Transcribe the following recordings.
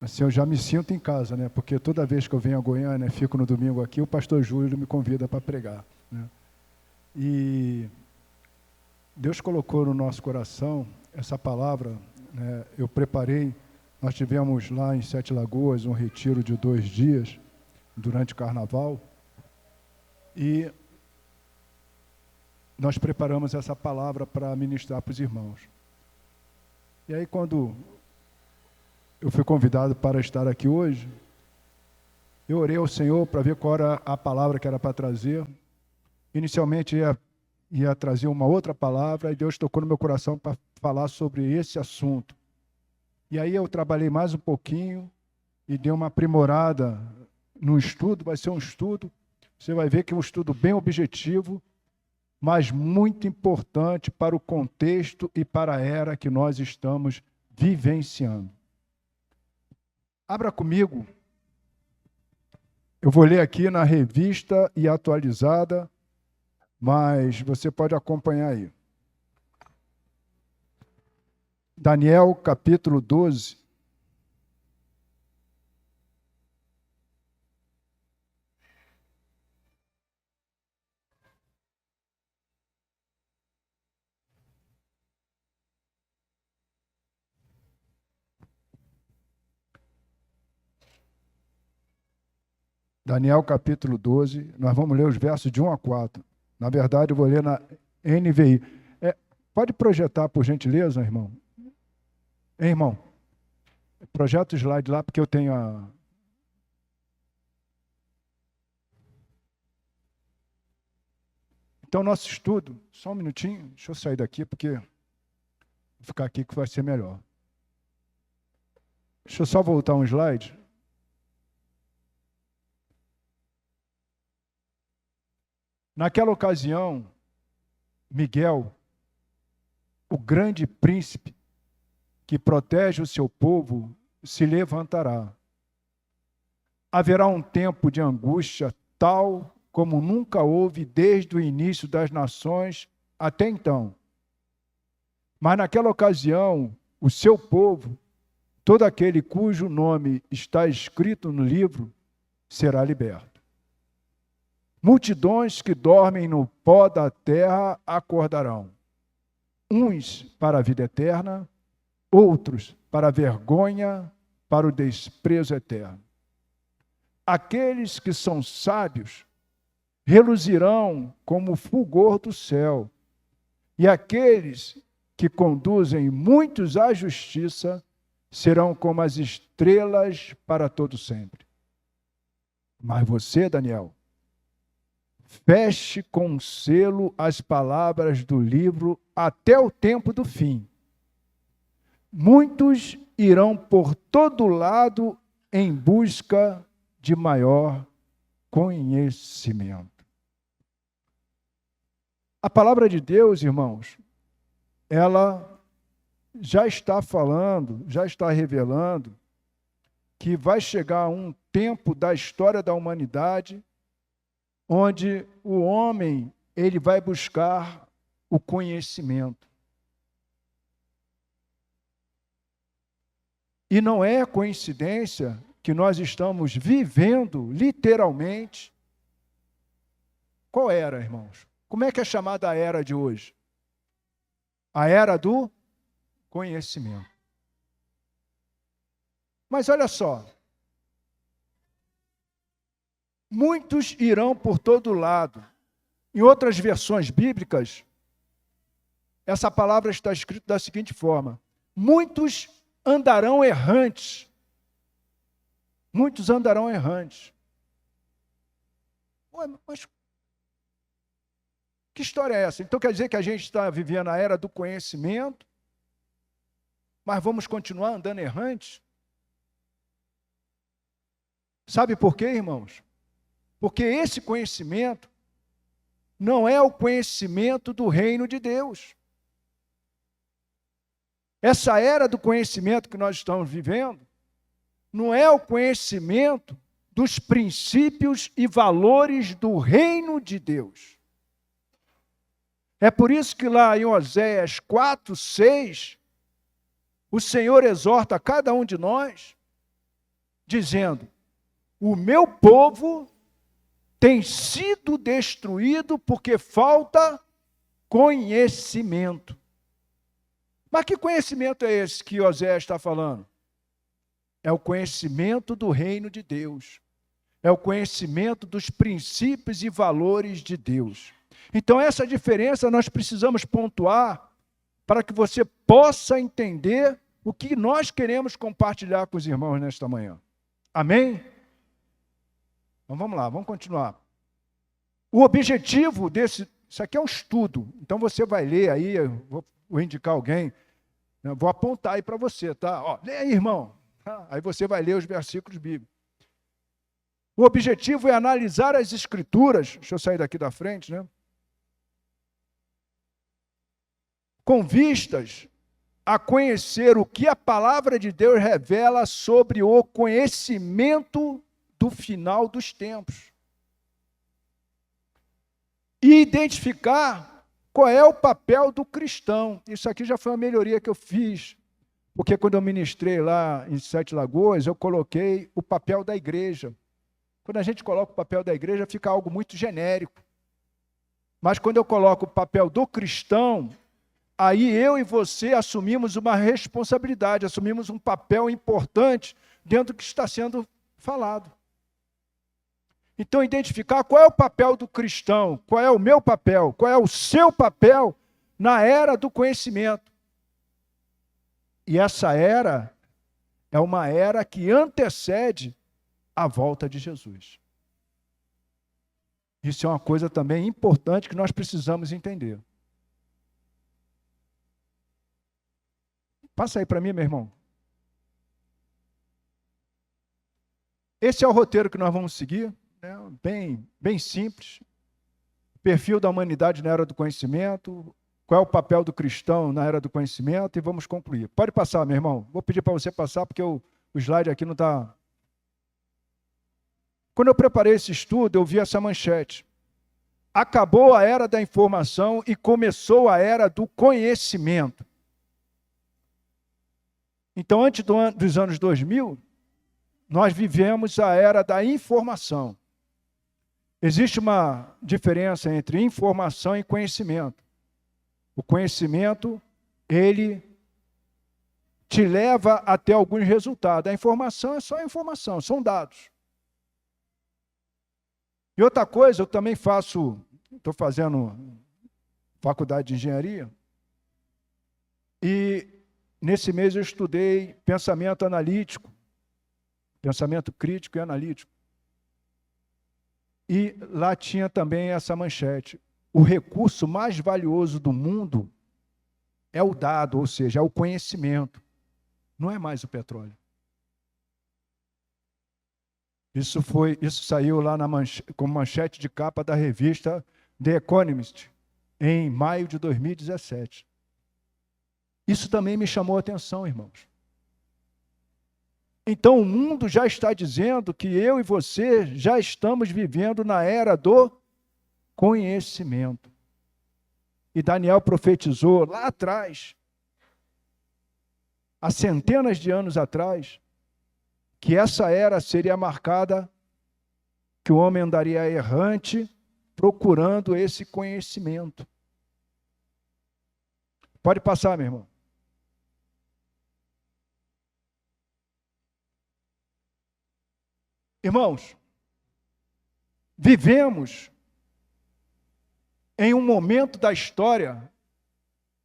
Assim, eu já me sinto em casa, né? Porque toda vez que eu venho a Goiânia, fico no domingo aqui, o pastor Júlio me convida para pregar, né? E Deus colocou no nosso coração essa palavra, né? Eu preparei, nós tivemos lá em Sete Lagoas um retiro de 2 dias, durante o carnaval, e nós preparamos essa palavra para ministrar para os irmãos. E aí, quando eu fui convidado para estar aqui hoje, eu orei ao Senhor para ver qual era a palavra que era para trazer. Inicialmente ia trazer uma outra palavra, e Deus tocou no meu coração para falar sobre esse assunto. E aí eu trabalhei mais um pouquinho e dei uma aprimorada no estudo. Vai ser um estudo, você vai ver que é um estudo bem objetivo, mas muito importante para o contexto e para a era que nós estamos vivenciando. Abra comigo, eu vou ler aqui na Revista e Atualizada, mas você pode acompanhar aí. Daniel, capítulo 12. Daniel, capítulo 12, nós vamos ler os versos de 1 a 4. Na verdade, eu vou ler na NVI. Pode projetar, por gentileza, irmão? Hein, irmão? Projeta o slide lá, porque eu tenho a... Então, nosso estudo... Só um minutinho, deixa eu sair daqui, porque... Vou ficar aqui que vai ser melhor. Deixa eu só voltar um slide. Naquela ocasião, Miguel, o grande príncipe que protege o seu povo, se levantará. Haverá um tempo de angústia tal como nunca houve desde o início das nações até então. Mas naquela ocasião, o seu povo, todo aquele cujo nome está escrito no livro, será liberto. Multidões que dormem no pó da terra acordarão. Uns para a vida eterna, outros para a vergonha, para o desprezo eterno. Aqueles que são sábios reluzirão como o fulgor do céu, e aqueles que conduzem muitos à justiça serão como as estrelas para todo sempre. Mas você, Daniel, feche com selo as palavras do livro até o tempo do fim. Muitos irão por todo lado em busca de maior conhecimento. A palavra de Deus, irmãos, ela já está falando, já está revelando que vai chegar um tempo da história da humanidade onde o homem, ele vai buscar o conhecimento. E não é coincidência que nós estamos vivendo, literalmente, qual era, irmãos? Como é que é chamada a era de hoje? A era do conhecimento. Mas olha só, muitos irão por todo lado. Em outras versões bíblicas, essa palavra está escrita da seguinte forma: muitos andarão errantes. Muitos andarão errantes. Ué, mas que história é essa? Então quer dizer que a gente está vivendo a era do conhecimento, mas vamos continuar andando errantes? Sabe por quê, irmãos? Porque esse conhecimento não é o conhecimento do reino de Deus. Essa era do conhecimento que nós estamos vivendo não é o conhecimento dos princípios e valores do reino de Deus. É por isso que lá em Oséias 4:6, o Senhor exorta a cada um de nós dizendo: o meu povo tem sido destruído porque falta conhecimento. Mas que conhecimento é esse que Oséias está falando? É o conhecimento do reino de Deus. É o conhecimento dos princípios e valores de Deus. Então, essa diferença nós precisamos pontuar para que você possa entender o que nós queremos compartilhar com os irmãos nesta manhã. Amém? Então, vamos lá, vamos continuar. O objetivo desse... Isso aqui é um estudo. Então, você vai ler aí, eu vou indicar alguém, eu vou apontar aí para você, tá? Ó, lê aí, irmão. Aí você vai ler os versículos bíblicos. O objetivo é analisar as Escrituras, deixa eu sair daqui da frente, né? Com vistas a conhecer o que a palavra de Deus revela sobre o conhecimento do final dos tempos. E identificar qual é o papel do cristão. Isso aqui já foi uma melhoria que eu fiz, porque quando eu ministrei lá em Sete Lagoas, eu coloquei o papel da igreja. Quando a gente coloca o papel da igreja, fica algo muito genérico. Mas quando eu coloco o papel do cristão, aí eu e você assumimos uma responsabilidade, assumimos um papel importante dentro do que está sendo falado. Então, identificar qual é o papel do cristão, qual é o meu papel, qual é o seu papel na era do conhecimento. E essa era é uma era que antecede a volta de Jesus. Isso é uma coisa também importante que nós precisamos entender. Passa aí para mim, meu irmão. Esse é o roteiro que nós vamos seguir, né? Bem simples. Perfil da humanidade na era do conhecimento, qual é o papel do cristão na era do conhecimento, e vamos concluir. Pode passar, meu irmão. Vou pedir para você passar, porque o slide aqui não está... Quando eu preparei esse estudo, eu vi essa manchete. Acabou a era da informação e começou a era do conhecimento. Então, antes dos anos 2000, nós vivemos a era da informação. Existe uma diferença entre informação e conhecimento. O conhecimento, ele te leva até alguns resultados. A informação é só informação, são dados. E outra coisa, eu também estou fazendo faculdade de engenharia, e nesse mês eu estudei pensamento analítico, pensamento crítico e analítico. E lá tinha também essa manchete: o recurso mais valioso do mundo é o dado, ou seja, é o conhecimento, não é mais o petróleo. Isso saiu lá como manchete de capa da revista The Economist, em maio de 2017. Isso também me chamou a atenção, irmãos. Então, o mundo já está dizendo que eu e você já estamos vivendo na era do conhecimento. E Daniel profetizou lá atrás, há centenas de anos atrás, que essa era seria marcada, que o homem andaria errante, procurando esse conhecimento. Pode passar, meu irmão. Irmãos, vivemos em um momento da história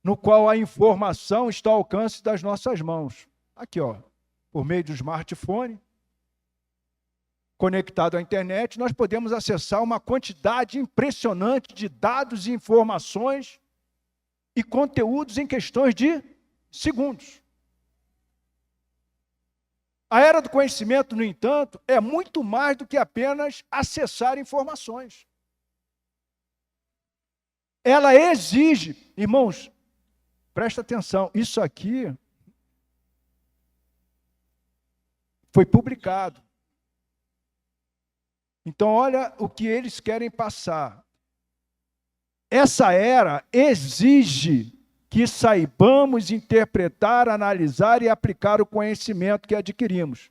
no qual a informação está ao alcance das nossas mãos. Aqui, ó. Por meio do smartphone, conectado à internet, nós podemos acessar uma quantidade impressionante de dados e informações e conteúdos em questões de segundos. A era do conhecimento, no entanto, é muito mais do que apenas acessar informações. Ela exige, irmãos, presta atenção, isso aqui foi publicado. Então, olha o que eles querem passar. Essa era exige que saibamos interpretar, analisar e aplicar o conhecimento que adquirimos.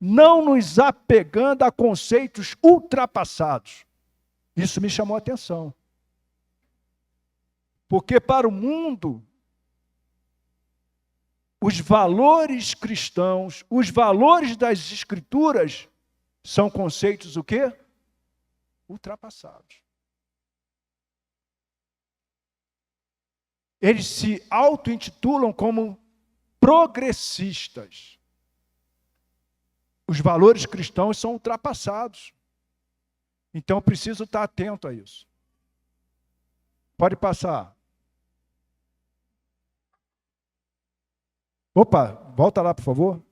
não nos apegando a conceitos ultrapassados. Isso me chamou a atenção. Porque para o mundo, os valores cristãos, os valores das Escrituras, são conceitos o quê? Ultrapassados. Eles se auto-intitulam como progressistas. Os valores cristãos são ultrapassados. Então, eu preciso estar atento a isso. Pode passar. Opa, volta lá, por favor.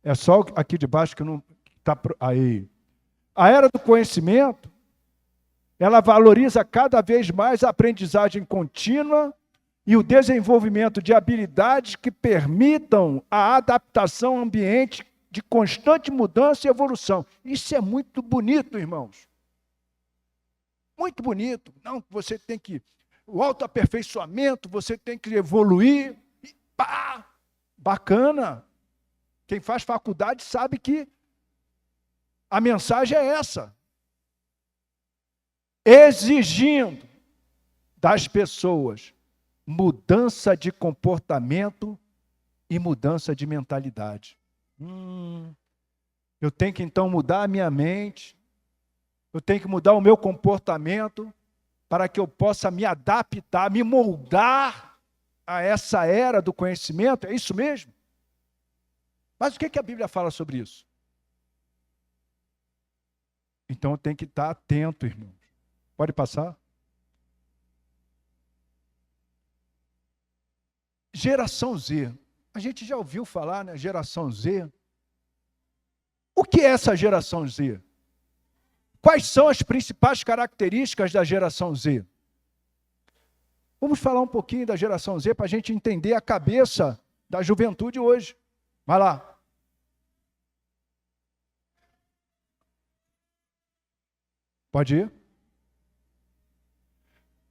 É só aqui de baixo que não está... Aí. A era do conhecimento, ela valoriza cada vez mais a aprendizagem contínua e o desenvolvimento de habilidades que permitam a adaptação ao ambiente de constante mudança e evolução. Isso é muito bonito, irmãos. Muito bonito. Não, você tem que... O autoaperfeiçoamento, você tem que evoluir. Pá! Bacana. Quem faz faculdade sabe que a mensagem é essa. Exigindo das pessoas mudança de comportamento e mudança de mentalidade. Eu tenho que então mudar a minha mente, eu tenho que mudar o meu comportamento para que eu possa me adaptar, me moldar a essa era do conhecimento. É isso mesmo? Mas o que a Bíblia fala sobre isso? Então eu tenho que estar atento, irmãos. Pode passar? Geração Z. A gente já ouviu falar, né? Geração Z. O que é essa geração Z? Quais são as principais características da geração Z? Vamos falar um pouquinho da geração Z para a gente entender a cabeça da juventude hoje. Vai lá. Pode ir.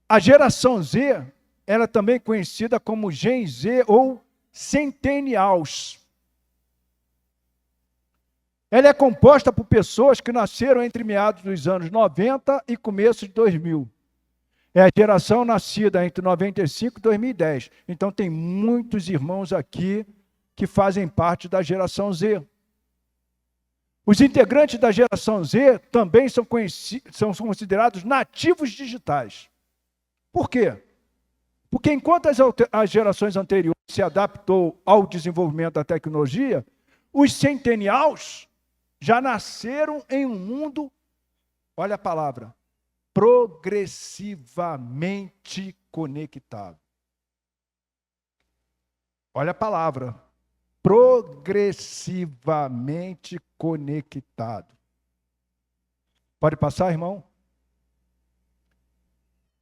A geração Z, ela é também conhecida como Gen Z ou Centennials. Ela é composta por pessoas que nasceram entre meados dos anos 90 e começo de 2000. É a geração nascida entre 95 e 2010. Então tem muitos irmãos aqui que fazem parte da geração Z. Os integrantes da geração Z também são considerados nativos digitais. Por quê? Porque enquanto as gerações anteriores se adaptou ao desenvolvimento da tecnologia, os centennials já nasceram em um mundo, olha a palavra, progressivamente conectado. Olha a palavra, progressivamente conectado. Pode passar, irmão?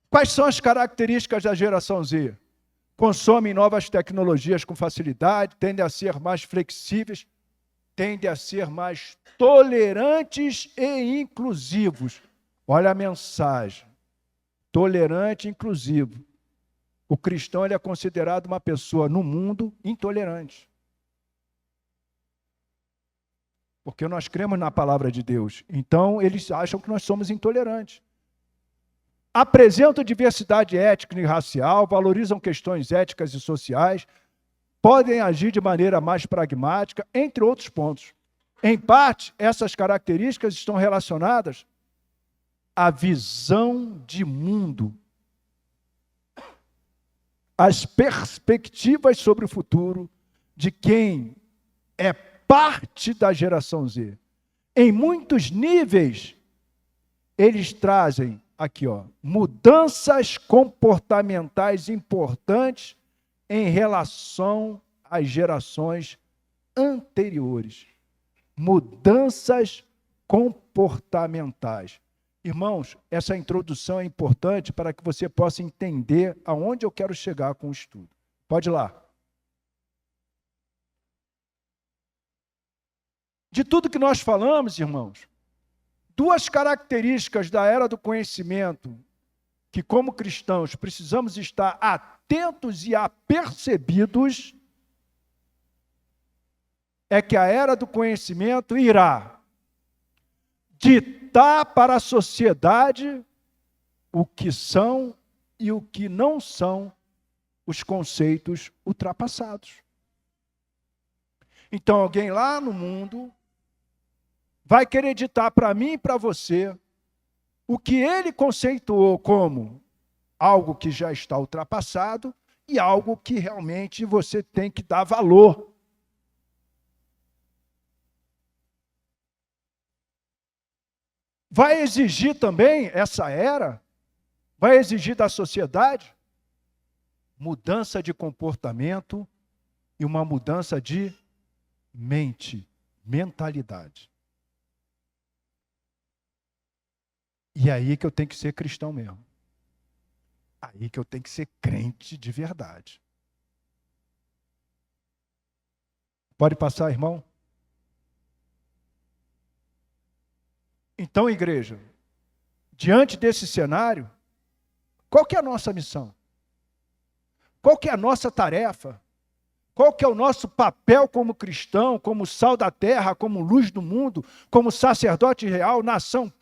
Quais são as características da geração Z? Consomem novas tecnologias com facilidade, tendem a ser mais flexíveis, tendem a ser mais tolerantes e inclusivos. Olha a mensagem. Tolerante e inclusivo. O cristão ele é considerado uma pessoa no mundo intolerante. Porque nós cremos na palavra de Deus. Então, eles acham que nós somos intolerantes. Apresentam diversidade étnica e racial, valorizam questões éticas e sociais, podem agir de maneira mais pragmática, entre outros pontos. Em parte, essas características estão relacionadas à visão de mundo, às perspectivas sobre o futuro de quem é parte da geração Z. Em muitos níveis, eles trazem aqui, ó, mudanças comportamentais importantes em relação às gerações anteriores. Mudanças comportamentais. Irmãos, essa introdução é importante para que você possa entender aonde eu quero chegar com o estudo. Pode ir lá. De tudo que nós falamos, irmãos, duas características da era do conhecimento que, como cristãos, precisamos estar atentos e apercebidos é que a era do conhecimento irá ditar para a sociedade o que são e o que não são os conceitos ultrapassados. Então, alguém lá no mundo vai querer ditar para mim e para você o que ele conceituou como algo que já está ultrapassado e algo que realmente você tem que dar valor. Vai exigir também, essa era, vai exigir da sociedade mudança de comportamento e uma mudança de mentalidade. E aí que eu tenho que ser cristão mesmo. Aí que eu tenho que ser crente de verdade. Pode passar, irmão? Então, igreja, diante desse cenário, qual que é a nossa missão? Qual que é a nossa tarefa? Qual que é o nosso papel como cristão, como sal da terra, como luz do mundo, como sacerdote real, nação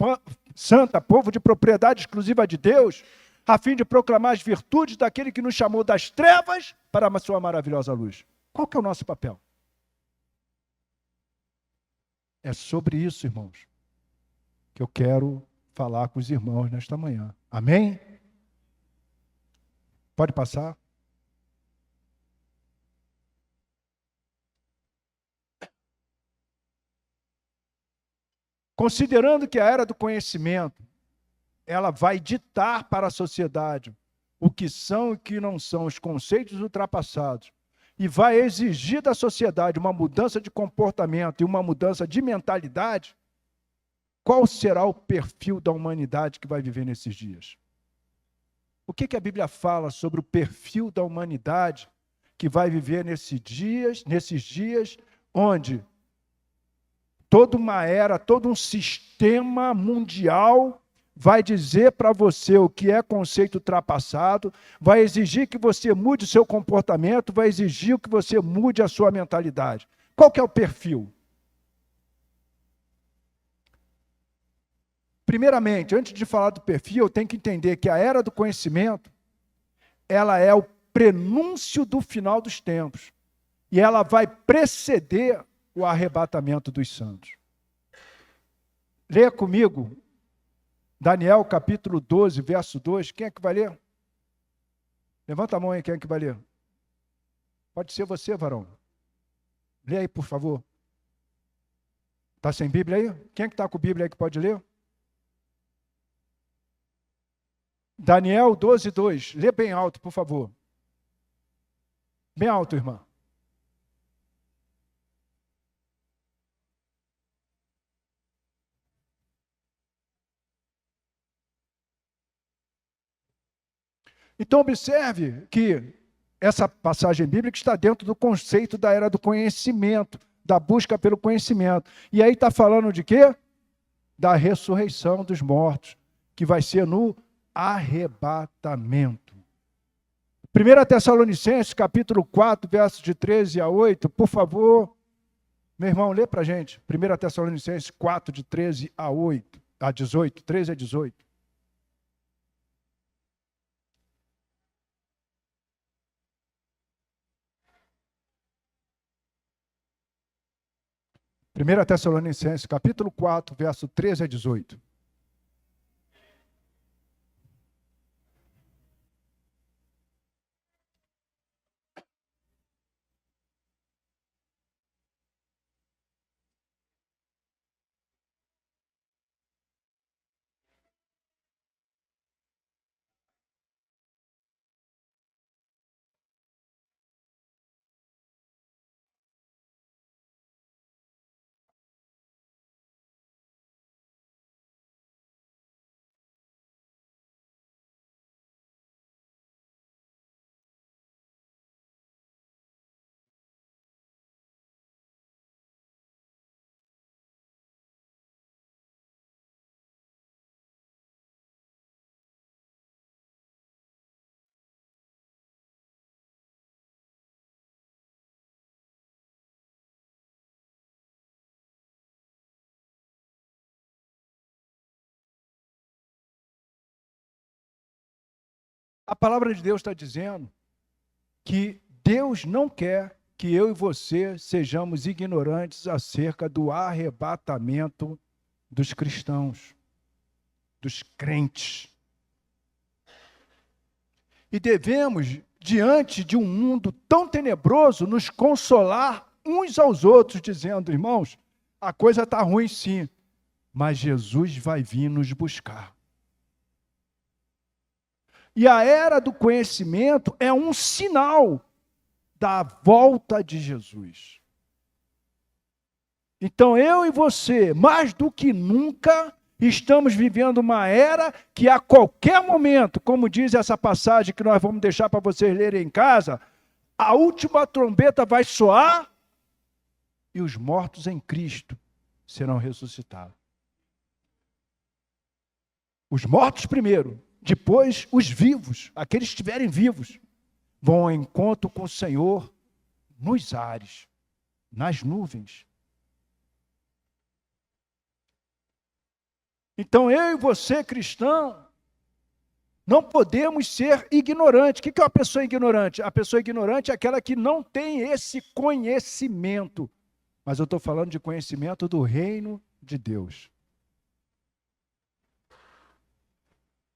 santa, povo de propriedade exclusiva de Deus, a fim de proclamar as virtudes daquele que nos chamou das trevas para a sua maravilhosa luz? Qual que é o nosso papel? É sobre isso, irmãos, que eu quero falar com os irmãos nesta manhã. Amém? Pode passar? Considerando que a era do conhecimento, ela vai ditar para a sociedade o que são e o que não são os conceitos ultrapassados, e vai exigir da sociedade uma mudança de comportamento e uma mudança de mentalidade, qual será o perfil da humanidade que vai viver nesses dias? O que a Bíblia fala sobre o perfil da humanidade que vai viver nesses dias onde toda uma era, todo um sistema mundial vai dizer para você o que é conceito ultrapassado, vai exigir que você mude o seu comportamento, vai exigir que você mude a sua mentalidade. Qual que é o perfil? Primeiramente, antes de falar do perfil, eu tenho que entender que a era do conhecimento, ela é o prenúncio do final dos tempos. E ela vai preceder o arrebatamento dos santos. Leia comigo, Daniel capítulo 12, verso 2. Quem é que vai ler? Levanta a mão aí, quem é que vai ler? Pode ser você, varão. Lê aí, por favor. Está sem Bíblia aí? Quem é que está com Bíblia aí que pode ler? Daniel 12, 2. Lê bem alto, por favor. Bem alto, irmã. Então, observe que essa passagem bíblica está dentro do conceito da era do conhecimento, da busca pelo conhecimento. E aí está falando de quê? Da ressurreição dos mortos, que vai ser no arrebatamento. 1 Tessalonicenses, capítulo 4, versos de 13 a 8, por favor, meu irmão, lê para a gente. 1 Tessalonicenses 4, de 13 a 8, a 18, 13 a 18. 1 Tessalonicenses, capítulo 4, verso 13 a 18. A palavra de Deus está dizendo que Deus não quer que eu e você sejamos ignorantes acerca do arrebatamento dos cristãos, dos crentes. E devemos, diante de um mundo tão tenebroso, nos consolar uns aos outros, dizendo: irmãos, a coisa está ruim sim, mas Jesus vai vir nos buscar. E a era do conhecimento é um sinal da volta de Jesus. Então eu e você, mais do que nunca, estamos vivendo uma era que a qualquer momento, como diz essa passagem que nós vamos deixar para vocês lerem em casa, a última trombeta vai soar e os mortos em Cristo serão ressuscitados. Os mortos primeiro, depois os vivos, aqueles que estiverem vivos, vão ao encontro com o Senhor nos ares, nas nuvens. Então eu e você, cristão, não podemos ser ignorantes. O que é uma pessoa ignorante? A pessoa ignorante é aquela que não tem esse conhecimento. Mas eu estou falando de conhecimento do reino de Deus.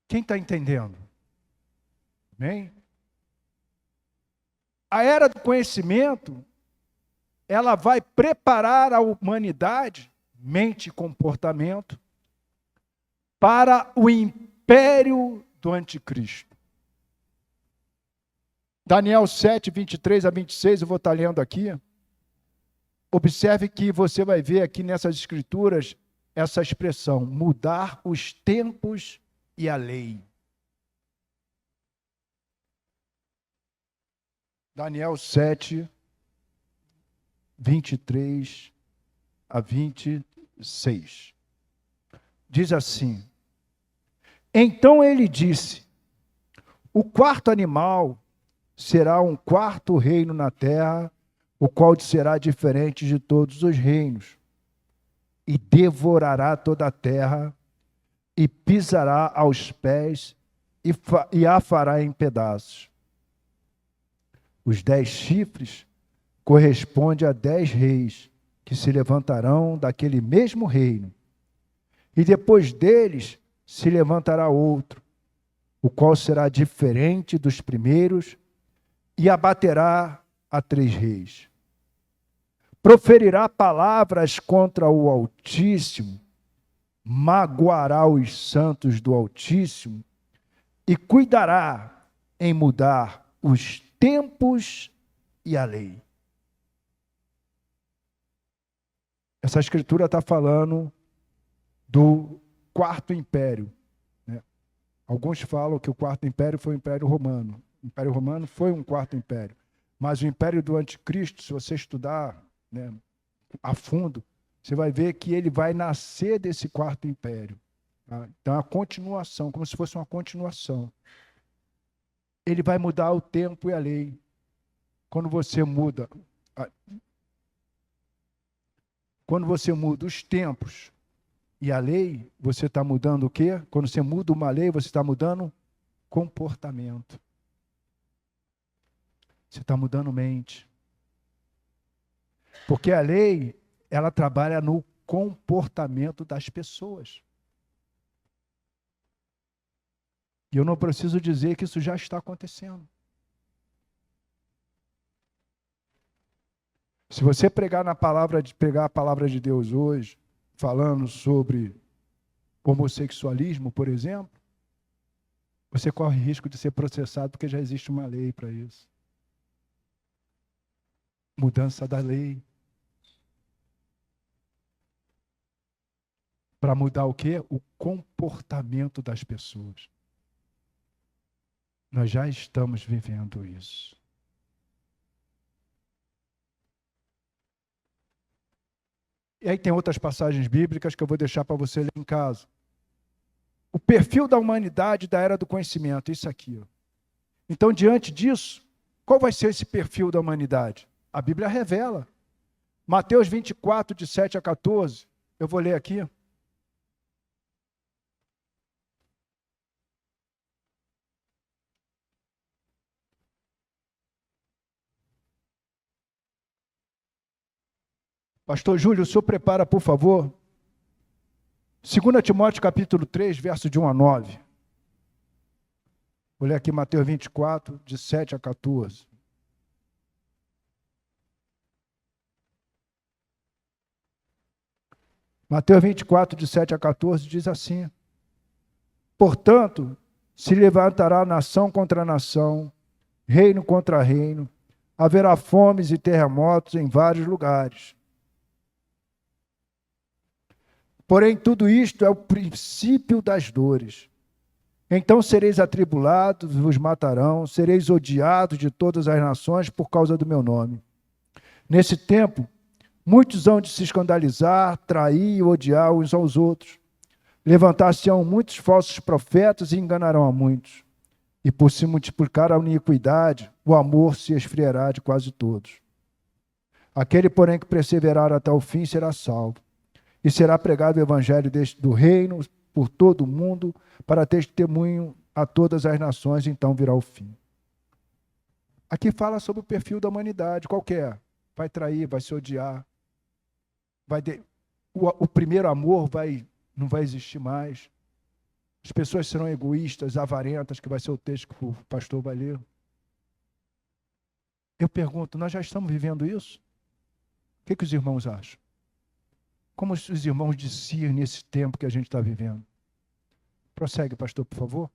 Quem está entendendo? Amém? A era do conhecimento, ela vai preparar a humanidade, mente e comportamento, para o império do anticristo. Daniel 7, 23 a 26, eu vou estar lendo aqui. Observe que você vai ver aqui nessas escrituras essa expressão: mudar os tempos e a lei. Daniel 7, 23 a 26. Diz assim: então ele disse: o quarto animal será um quarto reino na terra, o qual será diferente de todos os reinos, e devorará toda a terra, e pisará aos pés, e a fará em pedaços. Os 10 chifres correspondem a 10 reis, que se levantarão daquele mesmo reino. E depois deles se levantará outro, o qual será diferente dos primeiros, e abaterá a 3 reis. Proferirá palavras contra o Altíssimo, magoará os santos do Altíssimo, e cuidará em mudar os tempos e a lei. Essa escritura está falando do quarto império, né? Alguns falam que o quarto império foi o Império Romano. O Império Romano foi um quarto império. Mas o império do anticristo, se você estudar, né, a fundo, você vai ver que ele vai nascer desse quarto império. Tá? Então, a continuação, como se fosse uma continuação. Ele vai mudar o tempo e a lei. Quando você muda os tempos e a lei, você está mudando o quê? Quando você muda uma lei, você está mudando comportamento. Você está mudando mente. Porque a lei, ela trabalha no comportamento das pessoas. E eu não preciso dizer que isso já está acontecendo. Se você pegar a palavra de Deus hoje, falando sobre homossexualismo, por exemplo, você corre risco de ser processado porque já existe uma lei para isso. Mudança da lei. Para mudar o quê? O comportamento das pessoas. Nós já estamos vivendo isso. E aí tem outras passagens bíblicas que eu vou deixar para você ler em casa. O perfil da humanidade da era do conhecimento, isso aqui. Ó. Então, diante disso, qual vai ser esse perfil da humanidade? A Bíblia revela. Mateus 24, de 7 a 14. Eu vou ler aqui. Pastor Júlio, o senhor prepara, por favor, 2 Timóteo capítulo 3, verso de 1 a 9. Vou ler aqui Mateus 24, de 7 a 14. Mateus 24, de 7 a 14, diz assim: portanto, se levantará nação contra nação, reino contra reino, haverá fomes e terremotos em vários lugares. Porém, tudo isto é o princípio das dores. Então sereis atribulados, vos matarão, sereis odiados de todas as nações por causa do meu nome. Nesse tempo, muitos hão de se escandalizar, trair e odiar uns aos outros. Levantar-se-ão muitos falsos profetas e enganarão a muitos. E por se multiplicar a iniquidade, o amor se esfriará de quase todos. Aquele, porém, que perseverar até o fim será salvo. E será pregado o evangelho do reino por todo o mundo, para testemunho a todas as nações, então virá o fim. Aqui fala sobre o perfil da humanidade, qual que é? Vai trair, vai se odiar, o primeiro amor não vai existir mais. As pessoas serão egoístas, avarentas, que vai ser o texto que o pastor vai ler. Eu pergunto, nós já estamos vivendo isso? O que os irmãos acham? Como os irmãos discernem nesse tempo que a gente está vivendo? Prossegue, pastor, por favor.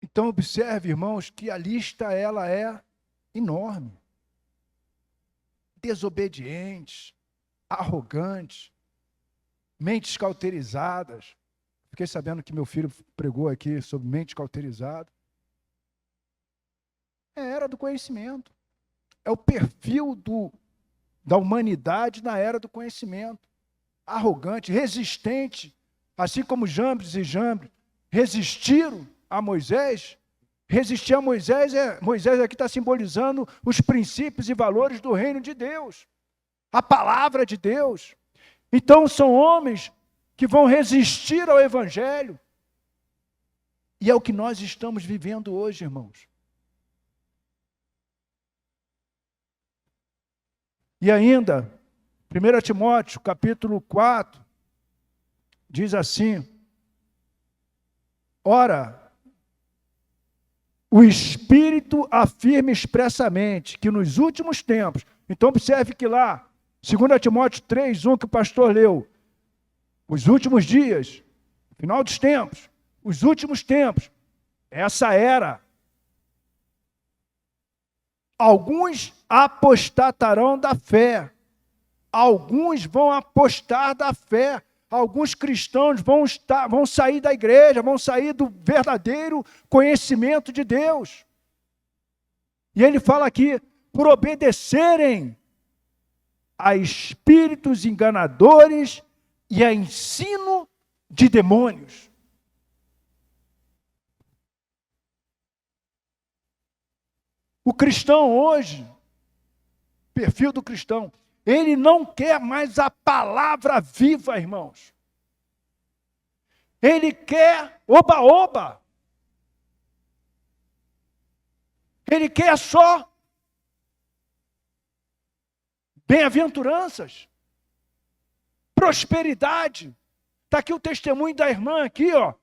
Então observe, irmãos, que a lista ela é enorme. Desobedientes, arrogantes, mentes cauterizadas. Fiquei sabendo que meu filho pregou aqui sobre mente cauterizada. É a era do conhecimento. É o perfil da humanidade na era do conhecimento. Arrogante, resistente, assim como Jambres e Jambres resistiram a Moisés. Resistir a Moisés, Moisés aqui está simbolizando os princípios e valores do reino de Deus, a palavra de Deus. Então são homens que vão resistir ao evangelho, e é o que nós estamos vivendo hoje, irmãos. E ainda, 1 Timóteo, capítulo 4, diz assim: ora, o Espírito afirma expressamente que nos últimos tempos, então observe que lá, 2 Timóteo 3, 1, que o pastor leu, os últimos dias, final dos tempos, os últimos tempos, essa era, alguns apostatarão da fé, alguns vão apostar da fé, alguns cristãos vão sair da igreja, vão sair do verdadeiro conhecimento de Deus. E ele fala aqui, por obedecerem a espíritos enganadores e a ensino de demônios. O cristão hoje, perfil do cristão, ele não quer mais a palavra viva, irmãos. Ele quer oba-oba. Ele quer só bem-aventuranças, prosperidade. Está aqui o testemunho da irmã aqui, ó.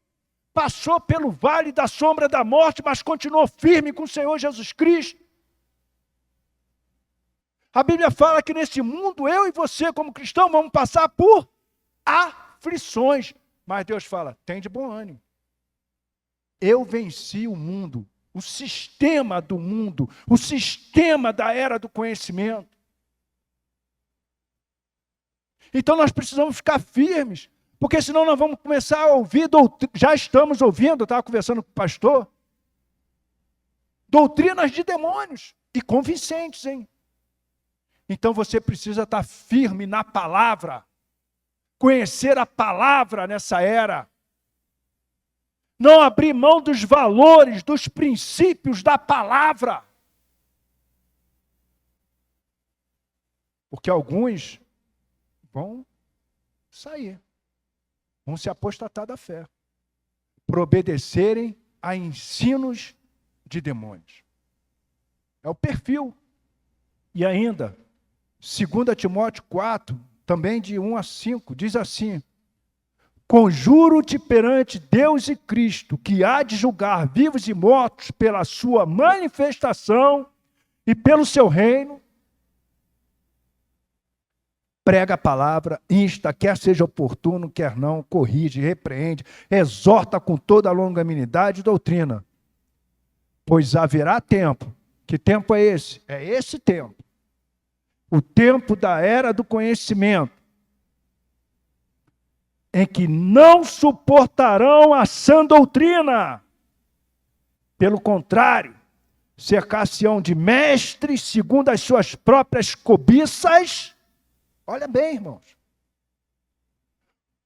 Passou pelo vale da sombra da morte, mas continuou firme com o Senhor Jesus Cristo. A Bíblia fala que nesse mundo, eu e você, como cristão, vamos passar por aflições. Mas Deus fala, tem de bom ânimo. Eu venci o mundo, o sistema do mundo, o sistema da era do conhecimento. Então nós precisamos ficar firmes, porque senão nós vamos começar a ouvir, já estamos ouvindo, eu estava conversando com o pastor, doutrinas de demônios, e convincentes, hein? Então você precisa estar firme na palavra, conhecer a palavra nessa era, não abrir mão dos valores, dos princípios da palavra. Porque alguns vão sair, vão se apostatar da fé, por obedecerem a ensinos de demônios. É o perfil. E ainda, 2 Timóteo 4, também de 1 a 5, diz assim: conjuro-te perante Deus e Cristo, que há de julgar vivos e mortos pela sua manifestação e pelo seu reino. Prega a palavra, insta, quer seja oportuno, quer não, corrige, repreende, exorta com toda a longanimidade e doutrina. Pois haverá tempo. Que tempo é esse? É esse tempo. O tempo da era do conhecimento, em que não suportarão a sã doutrina. Pelo contrário, cercar-se-ão de mestres segundo as suas próprias cobiças. Olha bem, irmãos.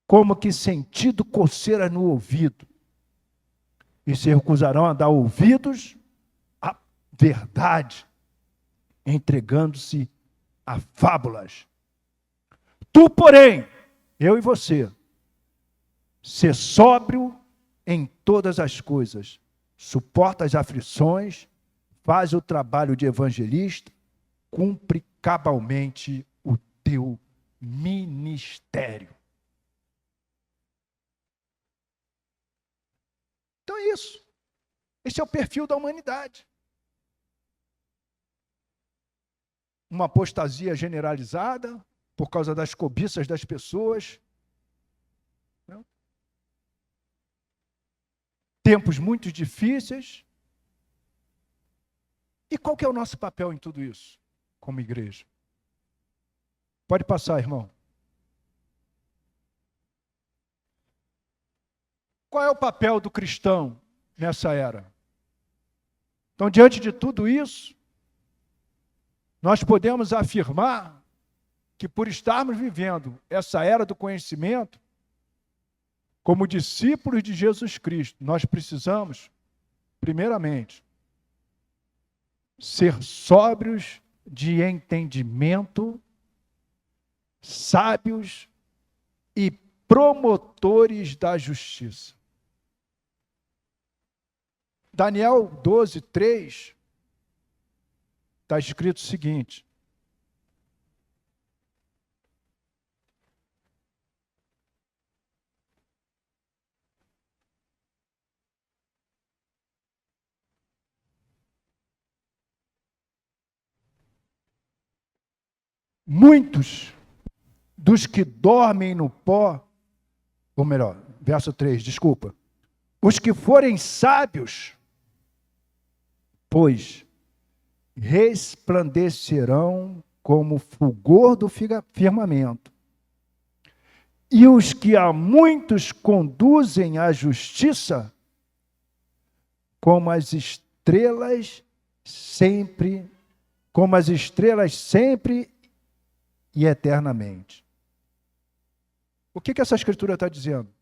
Como que sentindo coceira no ouvido. E se recusarão a dar ouvidos à verdade, entregando-se a fábulas. Tu, porém, eu e você, ser sóbrio em todas as coisas, suporta as aflições, faz o trabalho de evangelista, cumpre cabalmente o teu ministério. Então é isso. Esse é o perfil da humanidade. Uma apostasia generalizada por causa das cobiças das pessoas. Tempos muito difíceis. E qual que é o nosso papel em tudo isso, como igreja? Pode passar, irmão. Qual é o papel do cristão nessa era? Então, diante de tudo isso, nós podemos afirmar que por estarmos vivendo essa era do conhecimento, como discípulos de Jesus Cristo, nós precisamos, primeiramente, ser sóbrios de entendimento, sábios e promotores da justiça. Daniel 12, 3, está escrito o seguinte: muitos dos que dormem no pó, ou melhor, verso 3, desculpa, os que forem sábios, pois resplandecerão como fulgor do firmamento. E os que a muitos conduzem à justiça, como as estrelas sempre e eternamente. O que essa escritura está dizendo?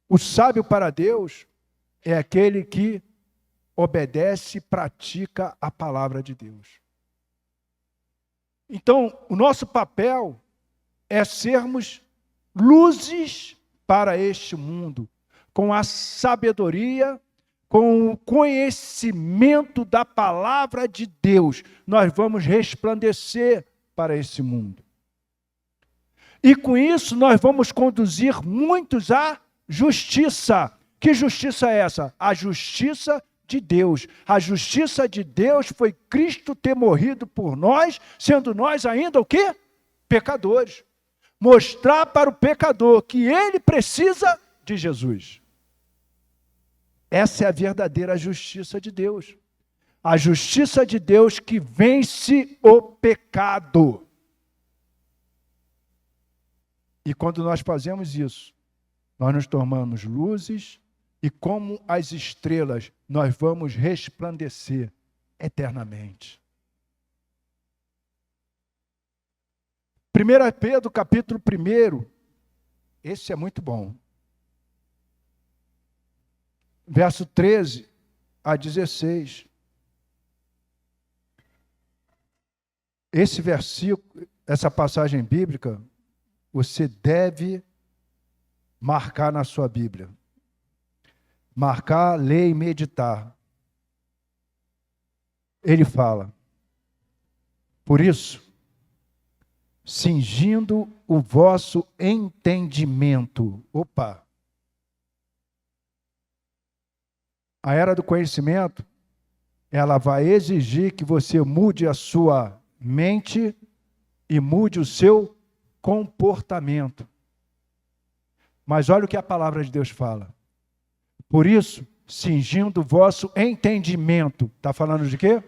O sábio para Deus é aquele que obedece e pratica a palavra de Deus. Então, o nosso papel é sermos luzes para este mundo, com a sabedoria, com o conhecimento da palavra de Deus, nós vamos resplandecer para esse mundo. E com isso nós vamos conduzir muitos à justiça. Que justiça é essa? A justiça de Deus. A justiça de Deus foi Cristo ter morrido por nós, sendo nós ainda o quê? Pecadores. Mostrar para o pecador que ele precisa de Jesus. Essa é a verdadeira justiça de Deus. A justiça de Deus que vence o pecado. E quando nós fazemos isso, nós nos tornamos luzes e como as estrelas, nós vamos resplandecer eternamente. 1 Pedro, capítulo 1, esse é muito bom. Verso 13 a 16. Esse versículo, essa passagem bíblica, você deve marcar na sua Bíblia. Marcar, ler e meditar. Ele fala: por isso, cingindo o vosso entendimento. Opa! A era do conhecimento, ela vai exigir que você mude a sua mente e mude o seu comportamento. Mas olha o que a palavra de Deus fala. Por isso, cingindo o vosso entendimento. Está falando de quê?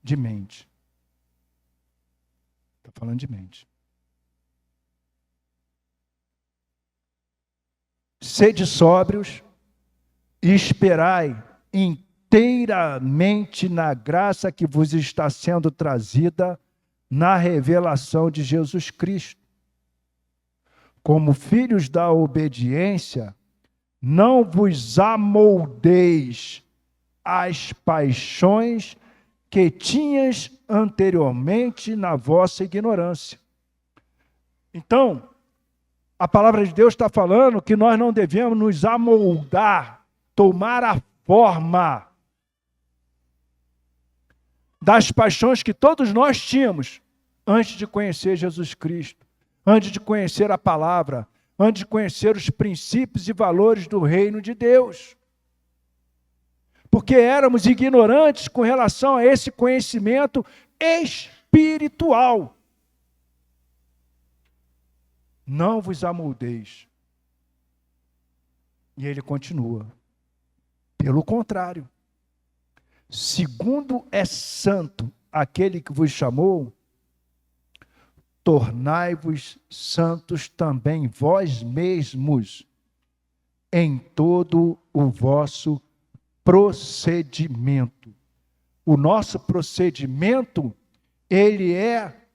De mente. Está falando de mente. Sede sóbrios e esperai inteiramente na graça que vos está sendo trazida na revelação de Jesus Cristo. Como filhos da obediência, não vos amoldeis às paixões que tinhas anteriormente na vossa ignorância. Então, a palavra de Deus está falando que nós não devemos nos amoldar, tomar a forma das paixões que todos nós tínhamos antes de conhecer Jesus Cristo, antes de conhecer a palavra, antes de conhecer os princípios e valores do reino de Deus. Porque éramos ignorantes com relação a esse conhecimento espiritual. Não vos amoldeis. E ele continua. Pelo contrário, segundo é santo aquele que vos chamou, tornai-vos santos também vós mesmos, em todo o vosso procedimento. O nosso procedimento, ele é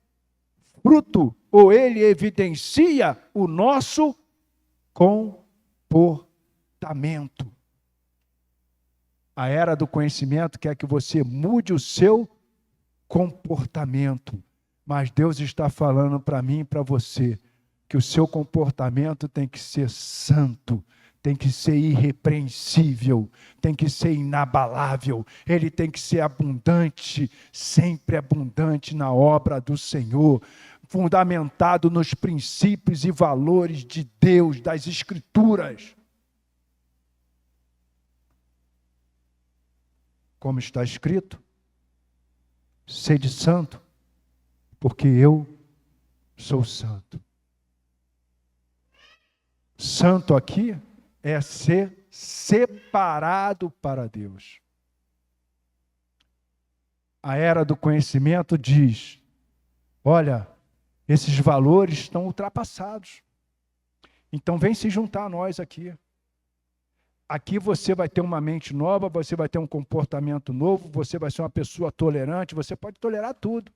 fruto, ou ele evidencia o nosso comportamento. A era do conhecimento quer que você mude o seu comportamento. Mas Deus está falando para mim e para você que o seu comportamento tem que ser santo, tem que ser irrepreensível, tem que ser inabalável, ele tem que ser abundante, sempre abundante na obra do Senhor, fundamentado nos princípios e valores de Deus, das Escrituras. Como está escrito, sede santo, porque eu sou santo. Santo aqui é ser separado para Deus. A era do conhecimento diz, olha, esses valores estão ultrapassados. Então vem se juntar a nós aqui. Aqui você vai ter uma mente nova, você vai ter um comportamento novo, você vai ser uma pessoa tolerante, você pode tolerar tudo.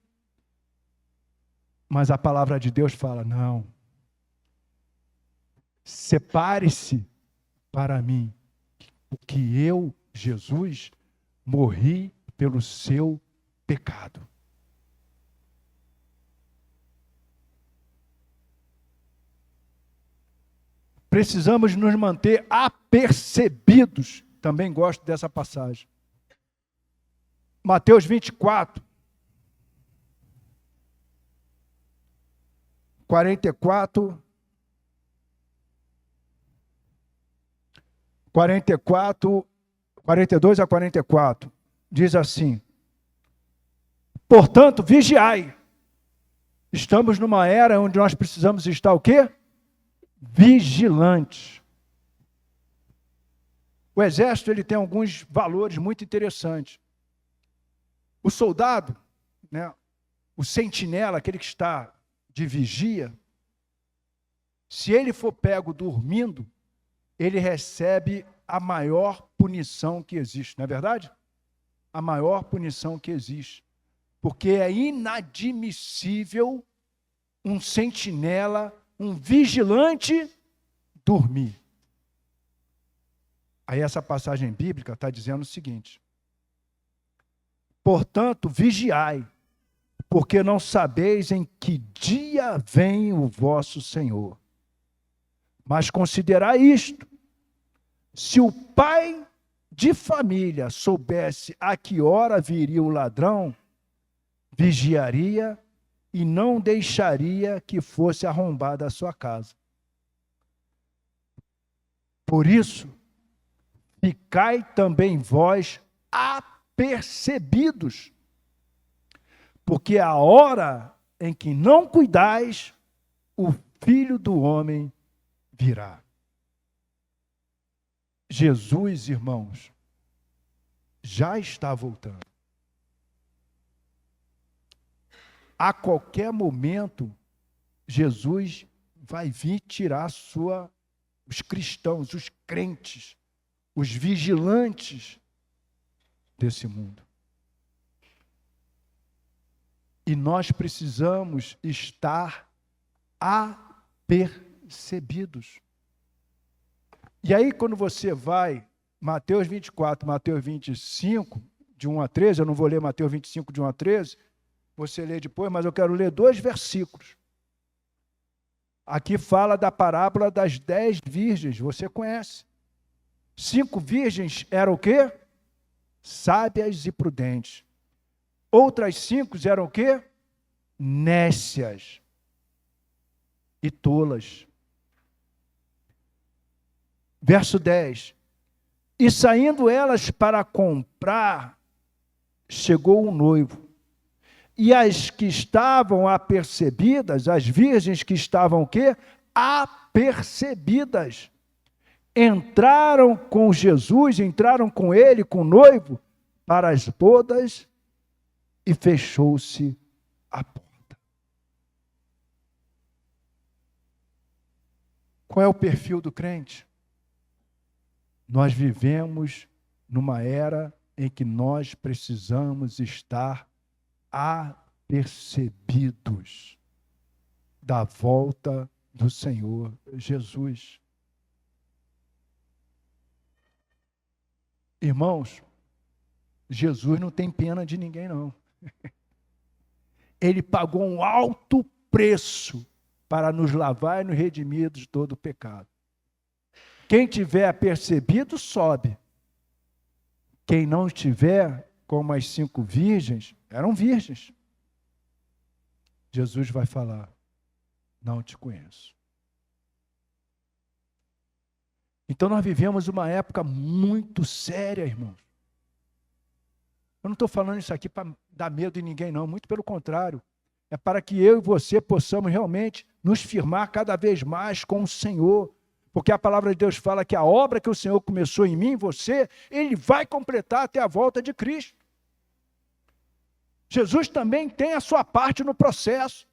Mas a palavra de Deus fala, não. Separe-se para mim, porque eu, Jesus, morri pelo seu pecado. precisamos nos manter apercebidos. Também gosto dessa passagem. Mateus 24, 44, 42 a 44, diz assim: portanto, vigiai. Estamos numa era onde nós precisamos estar o quê? Vigilantes. O exército ele tem alguns valores muito interessantes. O soldado, né, o sentinela, aquele que está de vigia, se ele for pego dormindo, ele recebe a maior punição que existe, não é verdade? A maior punição que existe. Porque é inadmissível um sentinela, um vigilante, dormir. Aí essa passagem bíblica está dizendo o seguinte: portanto, vigiai, porque não sabeis em que dia vem o vosso Senhor. Mas considerai isto: se o pai de família soubesse a que hora viria o ladrão, vigiaria e não deixaria que fosse arrombada a sua casa. Por isso, ficai também vós apercebidos, porque a hora em que não cuidais, o Filho do Homem virá. Jesus, irmãos, já está voltando. A qualquer momento, Jesus vai vir tirar os cristãos, os crentes, os vigilantes desse mundo. E nós precisamos estar apercebidos. E aí, quando você vai, Mateus 24, Mateus 25, de 1 a 13, eu não vou ler Mateus 25, de 1 a 13, você lê depois, mas eu quero ler 2 versículos. Aqui fala da parábola das 10 virgens, você conhece. 5 virgens eram o quê? Sábias e prudentes. Outras 5 eram o quê? Nécias e tolas. Verso 10. E saindo elas para comprar, chegou o noivo. E as que estavam apercebidas, as virgens que estavam o quê? Apercebidas. Entraram com Jesus, entraram com ele, com o noivo, para as bodas, e fechou-se a porta. Qual é o perfil do crente? Nós vivemos numa era em que nós precisamos estar apercebidos da volta do Senhor Jesus. Irmãos, Jesus não tem pena de ninguém, não. Ele pagou um alto preço para nos lavar e nos redimir de todo o pecado. Quem tiver apercebido, sobe. Quem não estiver, como as 5 virgens, eram virgens. Jesus vai falar: não te conheço. Então nós vivemos uma época muito séria, irmãos. Eu não estou falando isso aqui para dar medo em ninguém, não. Muito pelo contrário. É para que eu e você possamos realmente nos firmar cada vez mais com o Senhor. Porque a palavra de Deus fala que a obra que o Senhor começou em mim, em você, Ele vai completar até a volta de Cristo. Jesus também tem a sua parte no processo.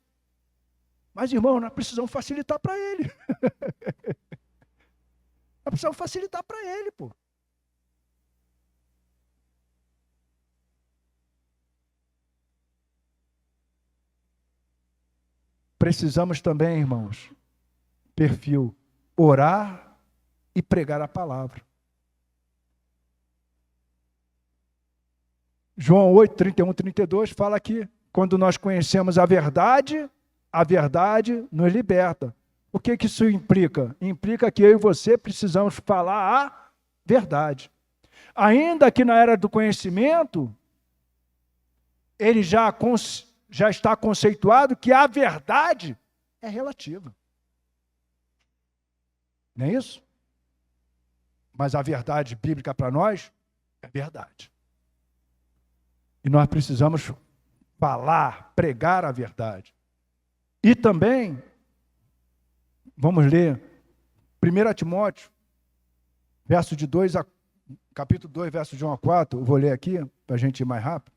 Mas, irmão, nós precisamos facilitar para Ele. Nós precisamos facilitar para Ele, pô. Precisamos também, irmãos, perfil, orar e pregar a palavra. João 8, 31, 32 fala que quando nós conhecemos a verdade nos liberta. O que que isso implica? Implica que eu e você precisamos falar a verdade. Ainda que na era do conhecimento, ele já está conceituado que a verdade é relativa. Não é isso? Mas a verdade bíblica para nós é verdade. E nós precisamos falar, pregar a verdade. E também, vamos ler 1 Timóteo, capítulo 2, verso de 1 a 4, eu vou ler aqui, para a gente ir mais rápido.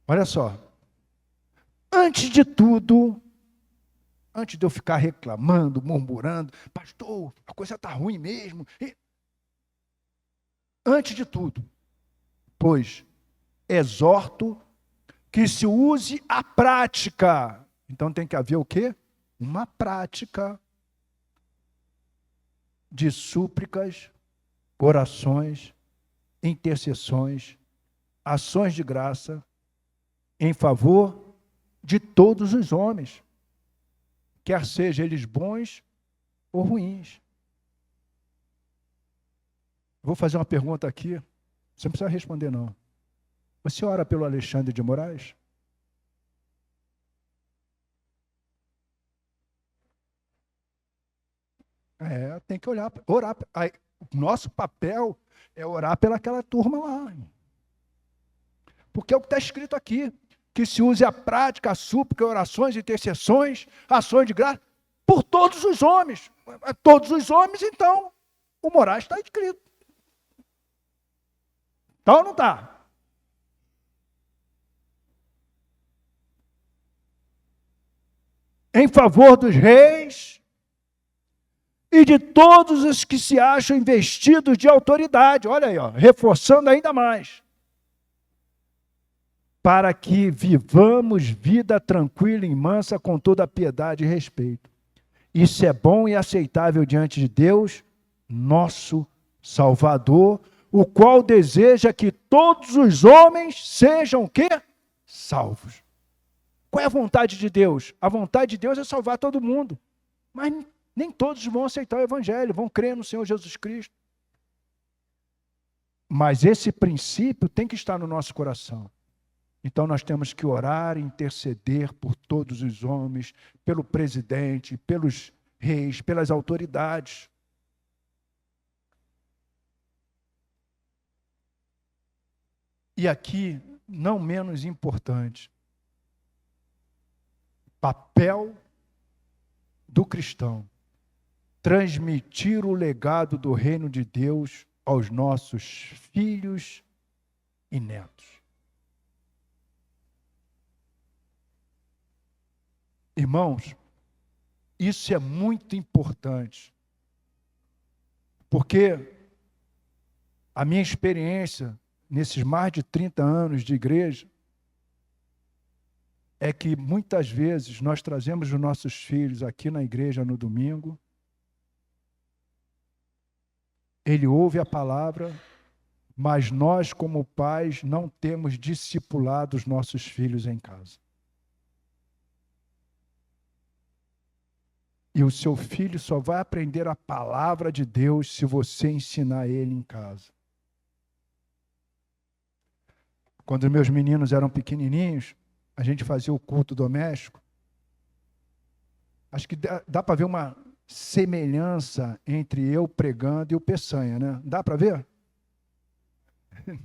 Olha só. Antes de tudo, antes de eu ficar reclamando, murmurando, pastor, a coisa está ruim mesmo. Antes de tudo, pois exorto que se use a prática. Então tem que haver o quê? Uma prática de súplicas, orações, intercessões, ações de graça em favor de todos os homens, quer sejam eles bons ou ruins. Vou fazer uma pergunta aqui, você não precisa responder não. Você ora pelo Alexandre de Moraes? Tem que orar. Nosso papel é orar pelaquela turma lá. Porque é o que está escrito aqui, que se use a prática, a súplica, orações, intercessões, ações de graça, por todos os homens. Todos os homens, então, o Moraes está escrito. Está ou não está? Em favor dos reis e de todos os que se acham investidos de autoridade. Olha aí, ó, reforçando ainda mais. Para que vivamos vida tranquila e mansa com toda a piedade e respeito. Isso é bom e aceitável diante de Deus, nosso Salvador, o qual deseja que todos os homens sejam o quê? Salvos. Qual é a vontade de Deus? A vontade de Deus é salvar todo mundo. Mas nem todos vão aceitar o Evangelho, vão crer no Senhor Jesus Cristo. Mas esse princípio tem que estar no nosso coração. Então nós temos que orar e interceder por todos os homens, pelo presidente, pelos reis, pelas autoridades. E aqui, não menos importante, papel do cristão, transmitir o legado do reino de Deus aos nossos filhos e netos. Irmãos, isso é muito importante, porque a minha experiência nesses mais de 30 anos de igreja é que muitas vezes nós trazemos os nossos filhos aqui na igreja no domingo, ele ouve a palavra, mas nós como pais não temos discipulado os nossos filhos em casa. E o seu filho só vai aprender a palavra de Deus se você ensinar ele em casa. Quando meus meninos eram pequenininhos, a gente fazia o culto doméstico. Acho que dá para ver uma semelhança entre eu pregando e o Peçanha, né? Dá para ver?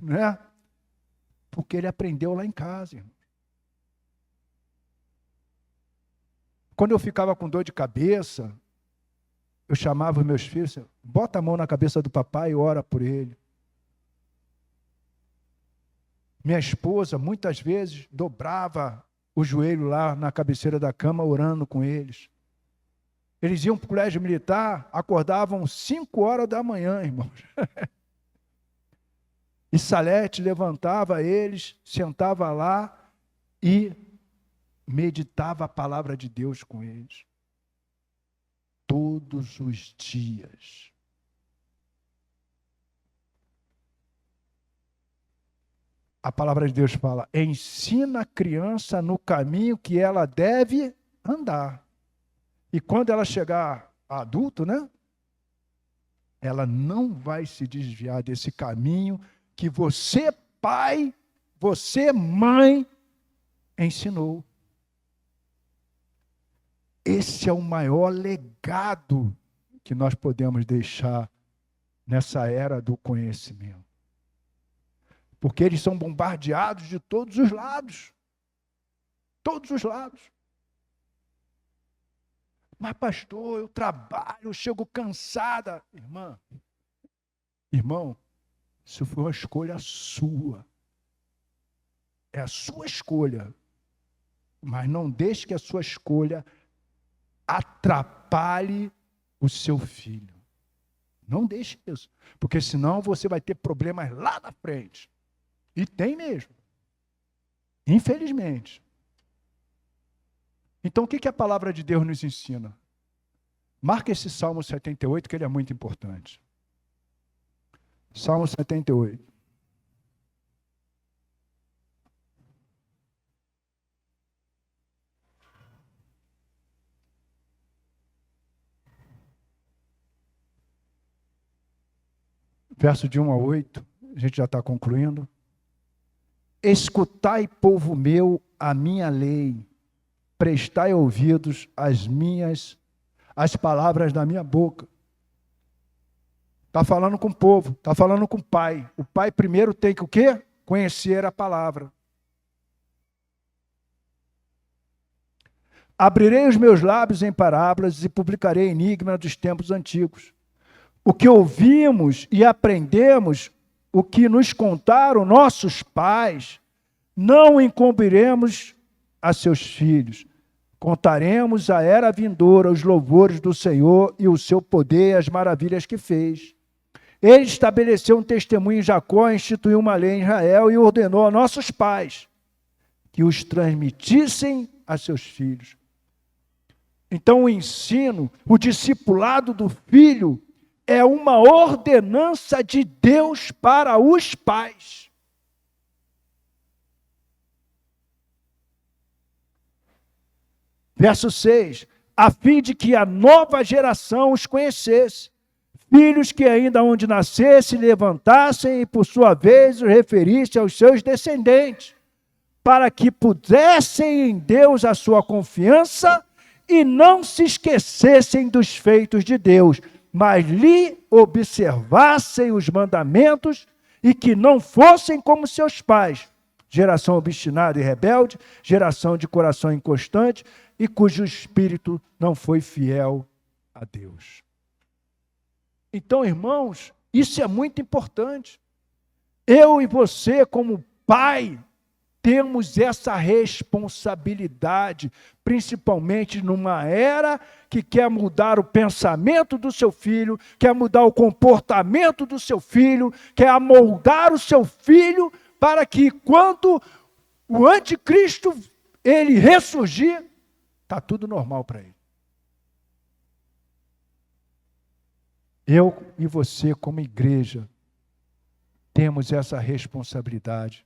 Né? Porque ele aprendeu lá em casa, irmão. Quando eu ficava com dor de cabeça, eu chamava os meus filhos, bota a mão na cabeça do papai e ora por ele. Minha esposa, muitas vezes, dobrava o joelho lá na cabeceira da cama, orando com eles. Eles iam para o colégio militar, acordavam 5 horas da manhã, irmãos. E Salete levantava eles, sentava lá e meditava a palavra de Deus com eles. Todos os dias. A palavra de Deus fala, ensina a criança no caminho que ela deve andar. E quando ela chegar a adulto, né? Ela não vai se desviar desse caminho que você, pai, você, mãe, ensinou. Esse é o maior legado que nós podemos deixar nessa era do conhecimento. Porque eles são bombardeados de todos os lados. Todos os lados. Mas, pastor, eu trabalho, eu chego cansada. Irmão, isso foi uma escolha sua. É a sua escolha. Mas não deixe que a sua escolha atrapalhe o seu filho. Não deixe isso. Porque senão você vai ter problemas lá na frente. E tem mesmo. Infelizmente. Então, o que a palavra de Deus nos ensina? Marca esse Salmo 78, que ele é muito importante. Salmo 78. Verso de 1 a 8, a gente já está concluindo. Escutai, povo meu, a minha lei, prestai ouvidos às palavras da minha boca. Está falando com o povo, está falando com o pai. O pai primeiro tem que o quê? Conhecer a palavra. Abrirei os meus lábios em parábolas e publicarei enigma dos tempos antigos. O que ouvimos e aprendemos, o que nos contaram nossos pais, não incumbiremos a seus filhos. Contaremos a era vindoura os louvores do Senhor e o seu poder e as maravilhas que fez. Ele estabeleceu um testemunho em Jacó, instituiu uma lei em Israel e ordenou a nossos pais que os transmitissem a seus filhos. Então o ensino, o discipulado do filho é uma ordenança de Deus para os pais. Verso 6, a fim de que a nova geração os conhecesse, filhos que ainda onde nascessem, levantassem e por sua vez os referissem aos seus descendentes, para que pudessem em Deus a sua confiança e não se esquecessem dos feitos de Deus, mas lhe observassem os mandamentos e que não fossem como seus pais, geração obstinada e rebelde, geração de coração inconstante e cujo espírito não foi fiel a Deus. Então, irmãos, isso é muito importante. Eu e você, como pai, temos essa responsabilidade, principalmente numa era que quer mudar o pensamento do seu filho, quer mudar o comportamento do seu filho, quer amoldar o seu filho para que quando o anticristo ele ressurgir, está tudo normal para ele. Eu e você, como igreja, temos essa responsabilidade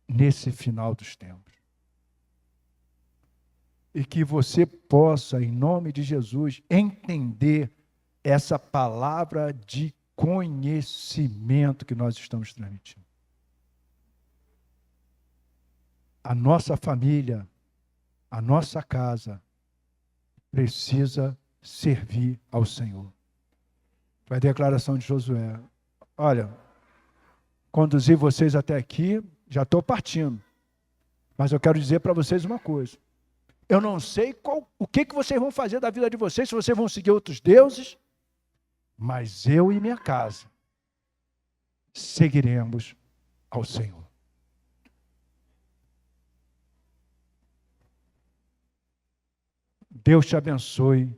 nesse final dos tempos. E que você possa, em nome de Jesus, entender essa palavra de conhecimento que nós estamos transmitindo. A nossa família, a nossa casa, precisa servir ao Senhor. Foi a declaração de Josué. Olha, conduzi vocês até aqui, já estou partindo. Mas eu quero dizer para vocês uma coisa. Eu não sei o que vocês vão fazer da vida de vocês, se vocês vão seguir outros deuses, mas eu e minha casa seguiremos ao Senhor. Deus te abençoe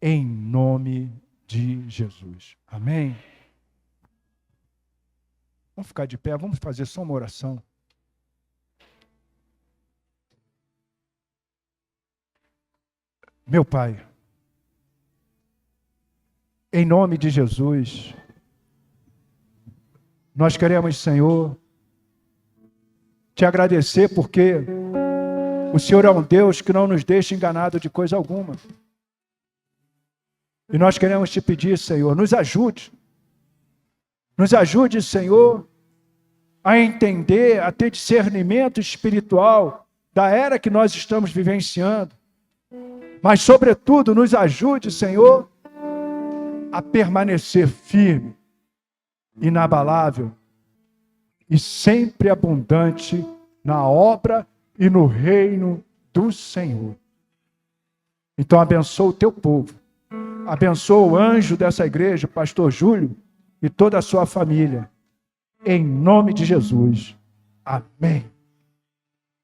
em nome de Jesus. Amém? Vamos ficar de pé, vamos fazer só uma oração. Meu Pai, em nome de Jesus, nós queremos, Senhor, te agradecer porque o Senhor é um Deus que não nos deixa enganado de coisa alguma. E nós queremos te pedir, Senhor, nos ajude. Nos ajude, Senhor, a entender, a ter discernimento espiritual da era que nós estamos vivenciando. Mas, sobretudo, nos ajude, Senhor, a permanecer firme, inabalável e sempre abundante na obra e no reino do Senhor. Então, abençoa o teu povo. Abençoa o anjo dessa igreja, o pastor Júlio, e toda a sua família. Em nome de Jesus. Amém.